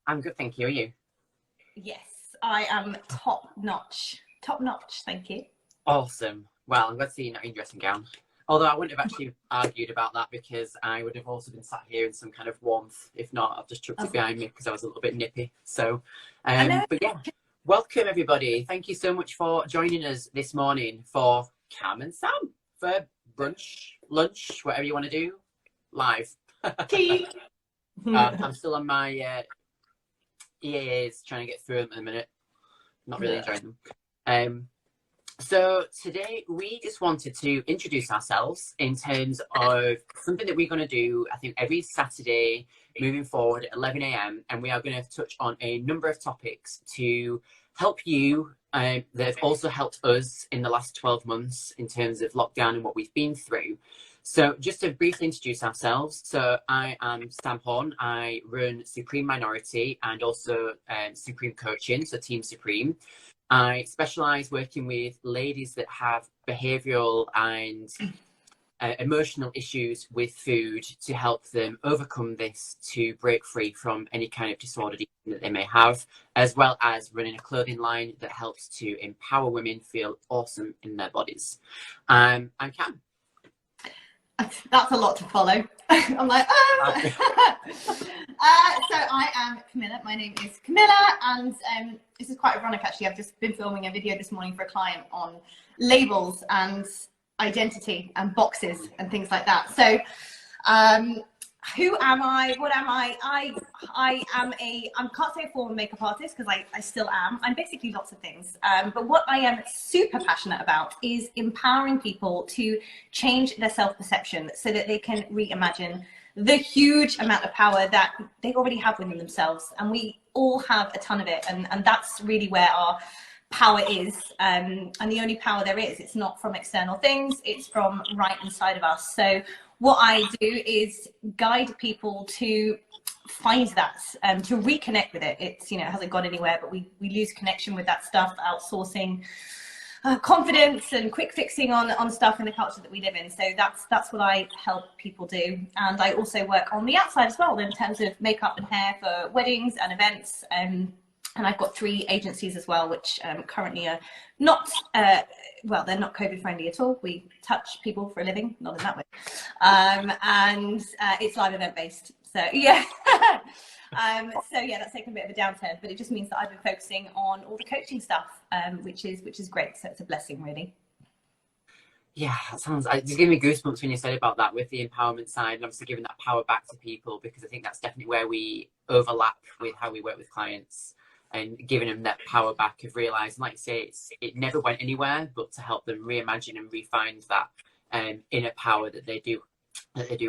I'm good, thank you. Are you? Yes, I am top notch. Top notch, thank you. Awesome. Well, I'm glad to see you not in your dressing gown. Although I wouldn't have actually argued about that because I would have also been sat here in some kind of warmth. If not, I've just chucked it Oh, behind me because I was a little bit nippy. So, I know. but yeah, welcome everybody. Thank you so much for joining us this morning for Cam and Sam for brunch, lunch, whatever you want to do, live. Tea. I'm still on my EAAs trying to get through them at the minute. Not really enjoying them. So today we just wanted to introduce ourselves in terms of something that we're going to do, I think, every Saturday moving forward at 11 a.m. And we are going to touch on a number of topics to help you that have also helped us in the last 12 months in terms of lockdown and what we've been through. So just to briefly introduce ourselves, so I am Sam Horn. I run Supreme Minority and also Supreme Coaching, so Team Supreme. I specialise working with ladies that have behavioural and emotional issues with food to help them overcome this to break free from any kind of disordered eating that they may have, as well as running a clothing line that helps to empower women feel awesome in their bodies. I'm Cam. That's a lot to follow. I'm like, so I am Camilla. My name is Camilla, and this is quite ironic actually. I've just been filming a video this morning for a client on labels and identity and boxes and things like that. So who am I? What am I? I can't say a former makeup artist because I still am. I'm basically lots of things. But what I am super passionate about is empowering people to change their self-perception so that they can reimagine the huge amount of power that they already have within themselves. And we all have a ton of it. And that's really where our power is. And the only power there is, it's not from external things, it's from right inside of us. So what I do is guide people to find that, to reconnect with it. It's, it hasn't gone anywhere, but we lose connection with that stuff, outsourcing confidence and quick fixing on stuff in the culture that we live in. So that's what I help people do. And I also work on the outside as well in terms of makeup and hair for weddings and events. And I've got 3 agencies as well, which currently are not, well, they're not COVID friendly at all. We touch people for a living, not in that way. And it's live event based. So yeah. So yeah, that's taken a bit of a downturn, but it just means that I've been focusing on all the coaching stuff, which is great. So it's a blessing, really. Yeah, that sounds, it just gave me goosebumps when you said about that with the empowerment side and obviously giving that power back to people, because I think that's definitely where we overlap with how we work with clients. And giving them that power back of realising, like you say, it never went anywhere, but to help them reimagine and refine that inner power that they do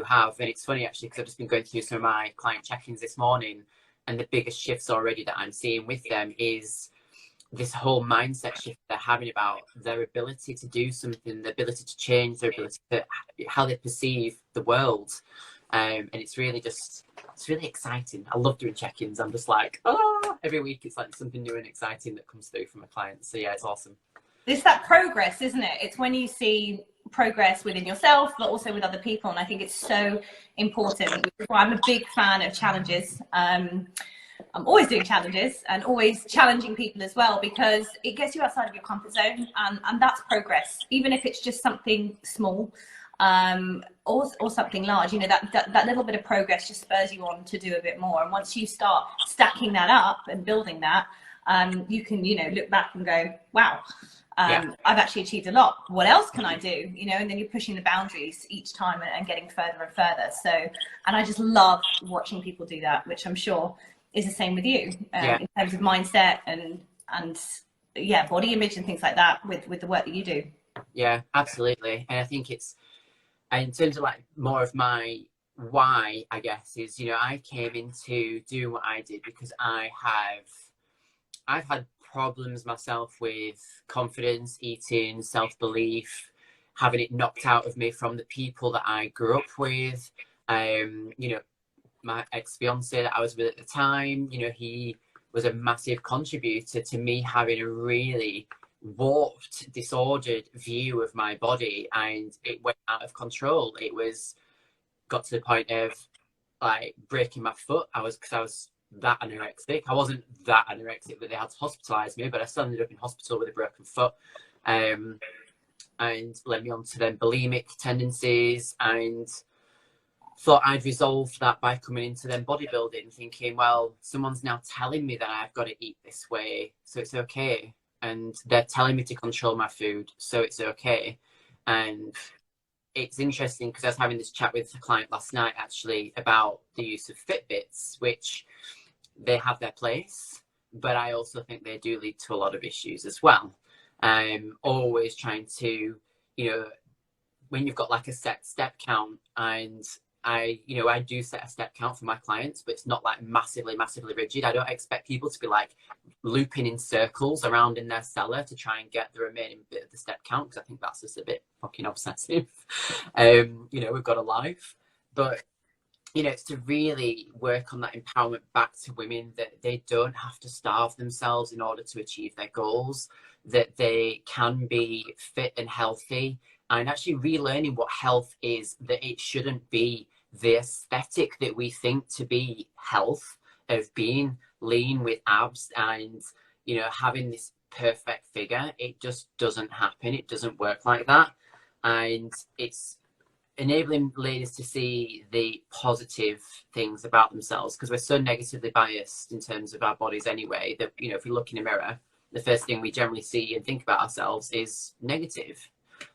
have. And it's funny actually, because I've just been going through some of my client check-ins this morning, and the biggest shifts already that I'm seeing with them is this whole mindset shift they're having about their ability to do something, their ability to change, their ability to how they perceive the world. And it's really exciting. I love doing check-ins. I'm just like, every week it's like something new and exciting that comes through from a client. So yeah, it's awesome. It's that progress, isn't it? It's when you see progress within yourself, but also with other people. And I think it's so important. Which is why I'm a big fan of challenges. I'm always doing challenges and always challenging people as well, because it gets you outside of your comfort zone, and that's progress, even if it's just something small. Or something large, that little bit of progress just spurs you on to do a bit more. And once you start stacking that up and building that, you can, look back and go, wow, I've actually achieved a lot. What else can I do? And then you're pushing the boundaries each time and getting further and further. So, and I just love watching people do that, which I'm sure is the same with you, in terms of mindset and body image and things like that with the work that you do. Yeah, absolutely. And I think it's, in terms of like more of my why, I guess, is, I came into doing what I did because I've had problems myself with confidence, eating, self-belief, having it knocked out of me from the people that I grew up with. My ex-fiance that I was with at the time, he was a massive contributor to me having a really warped, disordered view of my body, and it went out of control. Got to the point of like breaking my foot. I was that anorexic. I wasn't that anorexic that they had to hospitalise me, but I still ended up in hospital with a broken foot, and led me on to then bulimic tendencies, and thought I'd resolved that by coming into then bodybuilding, thinking, well, someone's now telling me that I've got to eat this way, so it's okay. And they're telling me to control my food, so it's okay. And it's interesting because I was having this chat with a client last night, actually, about the use of Fitbits, which they have their place, but I also think they do lead to a lot of issues as well. Always trying to, when you've got like a set step count, and I do set a step count for my clients, but it's not like massively rigid. I don't expect people to be like looping in circles around in their cellar to try and get the remaining bit of the step count, because I think that's just a bit fucking obsessive. We've got a life, but it's to really work on that empowerment back to women, that they don't have to starve themselves in order to achieve their goals, that they can be fit and healthy, and actually relearning what health is, that it shouldn't be the aesthetic that we think to be health, of being lean with abs and, having this perfect figure. It just doesn't happen. It doesn't work like that. And it's enabling ladies to see the positive things about themselves, because we're so negatively biased in terms of our bodies anyway, that, if we look in a mirror, the first thing we generally see and think about ourselves is negative.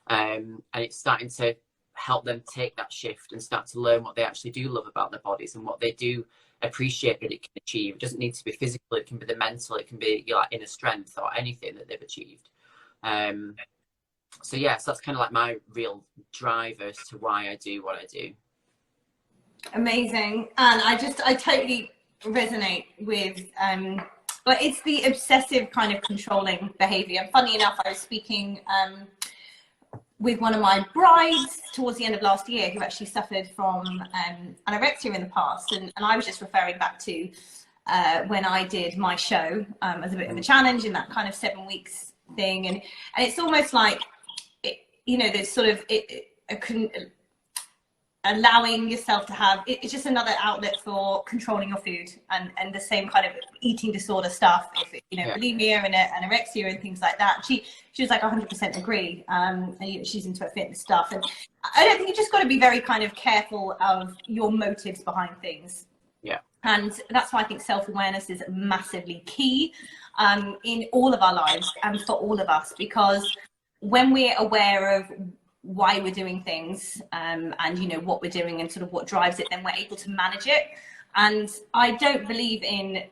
And it's starting to help them take that shift and start to learn what they actually do love about their bodies and what they do appreciate that it can achieve. It doesn't need to be physical, it can be the mental, it can be like inner strength or anything that they've achieved. So that's kind of like my real drive as to why I do what I do. Amazing. And I totally resonate with but it's the obsessive kind of controlling behavior. And funny enough, I was speaking with one of my brides towards the end of last year, who actually suffered from anorexia in the past, and I was just referring back to when I did my show as a bit of a challenge in that kind of 7 weeks thing, and it's almost like there's sort of allowing yourself to have it's just another outlet for controlling your food, and the same kind of eating disorder stuff, bulimia and anorexia and things like that. She was like 100% agree, and she's into her fitness stuff, and I don't think you just got to be very kind of careful of your motives behind things. And that's why I think self-awareness is massively key in all of our lives and for all of us, because when we're aware of why we're doing things and what we're doing and sort of what drives it, then we're able to manage it. And I don't believe in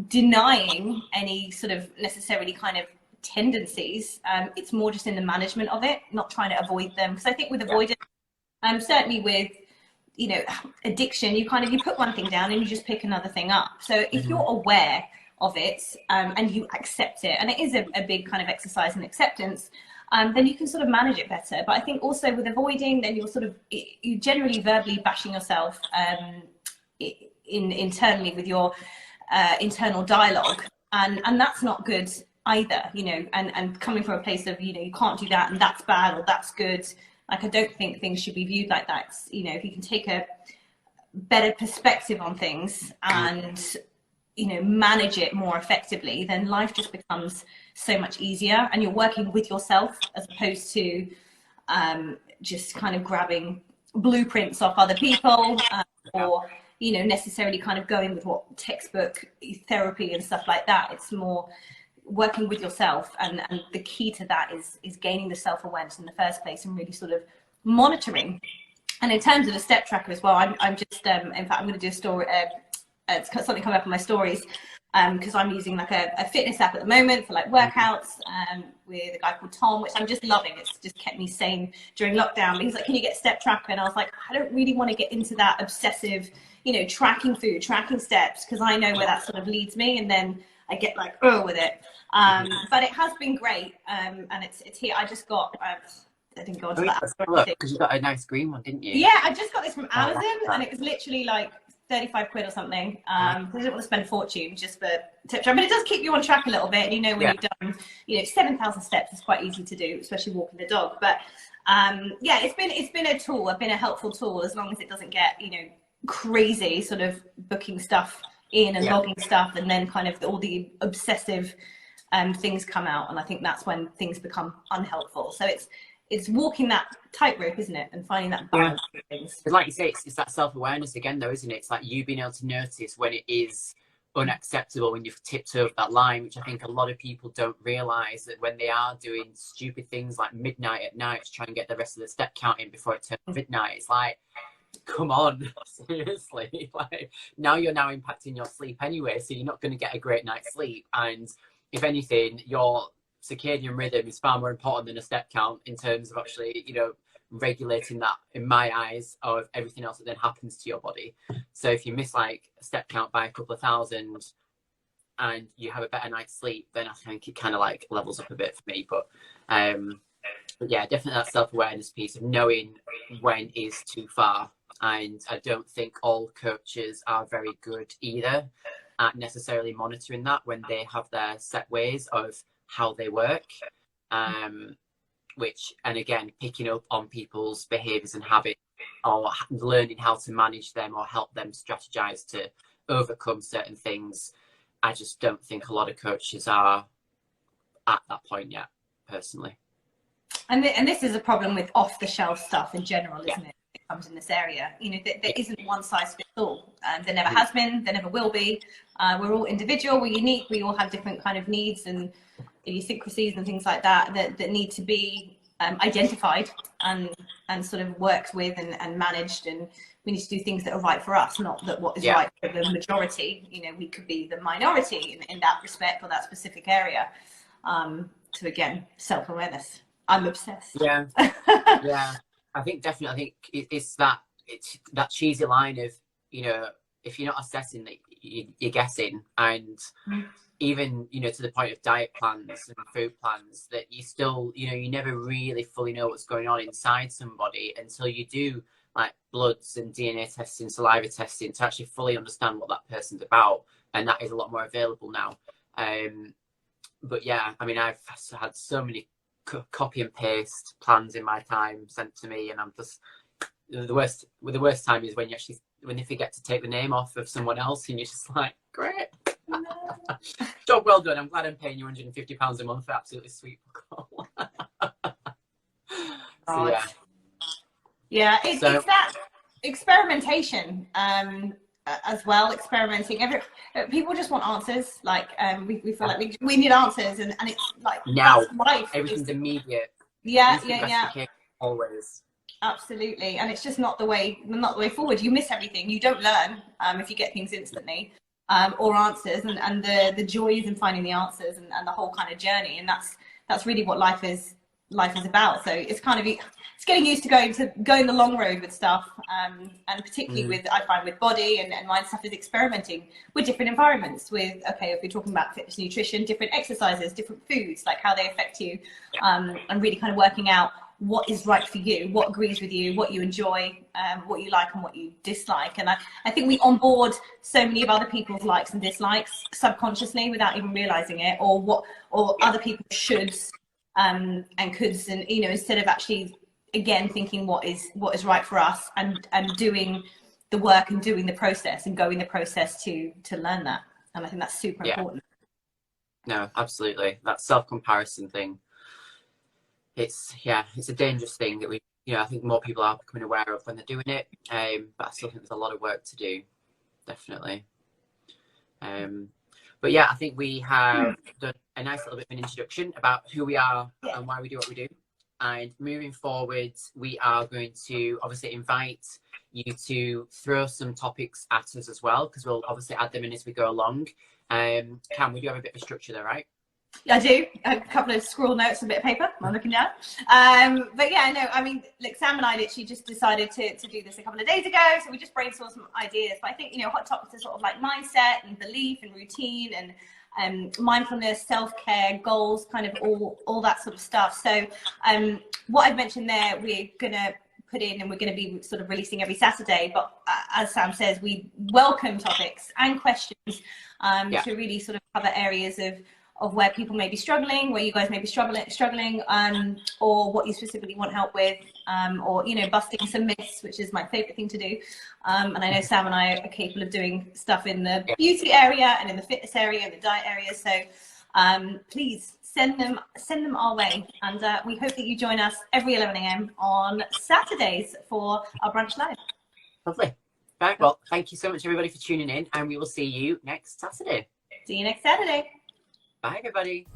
denying any sort of necessarily kind of tendencies. It's more just in the management of it, not trying to avoid them, because I think with avoidance, certainly with addiction, you put one thing down and you just pick another thing up. So if you're aware of it and you accept it, and it is a big kind of exercise in acceptance, then you can sort of manage it better. But I think also with avoiding, then you're generally verbally bashing yourself internally with your internal dialogue, and that's not good either, and coming from a place of you can't do that and that's bad or that's good. Like, I don't think things should be viewed like that. It's, if you can take a better perspective on things and manage it more effectively, then life just becomes so much easier, and you're working with yourself as opposed to just kind of grabbing blueprints off other people or necessarily kind of going with what textbook therapy and stuff like that. It's more working with yourself, and the key to that is gaining the self-awareness in the first place and really sort of monitoring. And in terms of a step tracker as well, I'm just in fact I'm going to do a story, it's something coming up in my stories, because I'm using like a fitness app at the moment for like workouts with a guy called Tom, which I'm just loving. It's just kept me sane during lockdown. But he's like, can you get a step tracker? And I was like, I don't really want to get into that obsessive, tracking food, tracking steps, because I know where that sort of leads me, and then I get like with it. But it has been great, and it's here. I just got I didn't go into that because you got a nice green one, didn't you? Yeah, I just got this from Amazon, and it was literally like 35 quid or something. I didn't want to spend a fortune just for tip track, but it does keep you on track a little bit. And when you've done 7,000 steps is quite easy to do, especially walking the dog. But it's been a tool. It's been a helpful tool, as long as it doesn't get crazy sort of booking stuff in and logging stuff, and then kind of all the obsessive things come out, and I think that's when things become unhelpful. So it's walking that tightrope, isn't it, and finding that balance. Things. Like you say, it's that self-awareness again, though, isn't it? It's like you being able to notice when it is unacceptable, when you've tipped over that line, which I think a lot of people don't realize, that when they are doing stupid things like midnight at night to try and get the rest of the step count in before it turns midnight, it's like, come on, seriously. Like, you're now impacting your sleep anyway, so you're not going to get a great night's sleep. And if anything, your circadian rhythm is far more important than a step count in terms of actually, you know, regulating that, in my eyes, of everything else that then happens to your body. So if you miss like a step count by a couple of thousand and you have a better night's sleep, then I think it kind of like levels up a bit for me. But yeah, definitely that self-awareness piece of knowing when is too far. And I don't think all coaches are very good either at necessarily monitoring that when they have their set ways of how they work. Which, and again, picking up on people's behaviours and habits, or learning how to manage them or help them strategize to overcome certain things. I just don't think a lot of coaches are at that point yet, personally. And this is a problem with off-the-shelf stuff in general, isn't it? It comes in this area. You know, there isn't one size fits all. There never has been, there never will be. We're all individual, we're unique, we all have different kind of needs and idiosyncrasies and things like that need to be identified and sort of worked with and managed, and we need to do things that are right for us, not that what is right for the majority. You know, we could be the minority in that respect or that specific area. So again, self-awareness. I'm obsessed. Yeah. I think definitely, it's that cheesy line of, you know, if you're not assessing that, you're guessing. And even, you know, to the point of diet plans and food plans, that you still, you know, you never really fully know what's going on inside somebody until you do like bloods and DNA testing, saliva testing, to actually fully understand what that person's about. And that is a lot more available now. But yeah, I mean, I've had so many copy and paste plans in my time sent to me, and I'm just, the worst time is when you forget to take the name off of someone else, and you're just like, great. No. Job well done. I'm glad I'm paying you £150 a month for absolutely sweet call. So, it's that experimentation as well. Experimenting. People just want answers. Like we feel like we need answers, and it's like now life. Everything's immediate. Yeah. Always. Absolutely, and it's just not the way forward. You miss everything. You don't learn if you get things instantly. Or answers, and the joys in finding the answers, and the whole kind of journey, and that's really what life is about. So it's kind of, it's getting used to going the long road with stuff, and particularly I find with body and mind stuff, is experimenting with different environments, with, okay, if we're talking about fitness, nutrition, different exercises, different foods, like how they affect you, and really kind of working out what is right for you, what agrees with you, what you enjoy, what you like and what you dislike. And I think we onboard so many of other people's likes and dislikes subconsciously without even realizing it, or other people shoulds and coulds, and, you know, instead of actually, again, thinking what is right for us, and doing the work and doing the process and going the process to learn that. And I think that's super important. No, absolutely. That self-comparison thing. It's a dangerous thing that I think more people are becoming aware of when they're doing it. But I still think there's a lot of work to do, definitely. But yeah, I think we have done a nice little bit of an introduction about who we are and why we do what we do. And moving forward, we are going to obviously invite you to throw some topics at us as well, because we'll obviously add them in as we go along. Cam, we do have a bit of a structure there, right? I do. A couple of scroll notes, a bit of paper. I'm looking down. But yeah, no, I mean, like Sam and I literally just decided to do this a couple of days ago. So we just brainstormed some ideas. But I think, you know, hot topics are sort of like mindset and belief and routine and mindfulness, self-care, goals, kind of all that sort of stuff. So what I've mentioned there, we're going to put in, and we're going to be sort of releasing every Saturday. But as Sam says, we welcome topics and questions to really sort of cover areas of where people may be struggling, where you guys may be struggling, or what you specifically want help with, or, you know, busting some myths, which is my favorite thing to do. And I know Sam and I are capable of doing stuff in the beauty area and in the fitness area and the diet area. So please send them our way. And we hope that you join us every 11 a.m. on Saturdays for our Brunch Live. Lovely. Right, well, thank you so much, everybody, for tuning in, and we will see you next Saturday. See you next Saturday. Bye, everybody.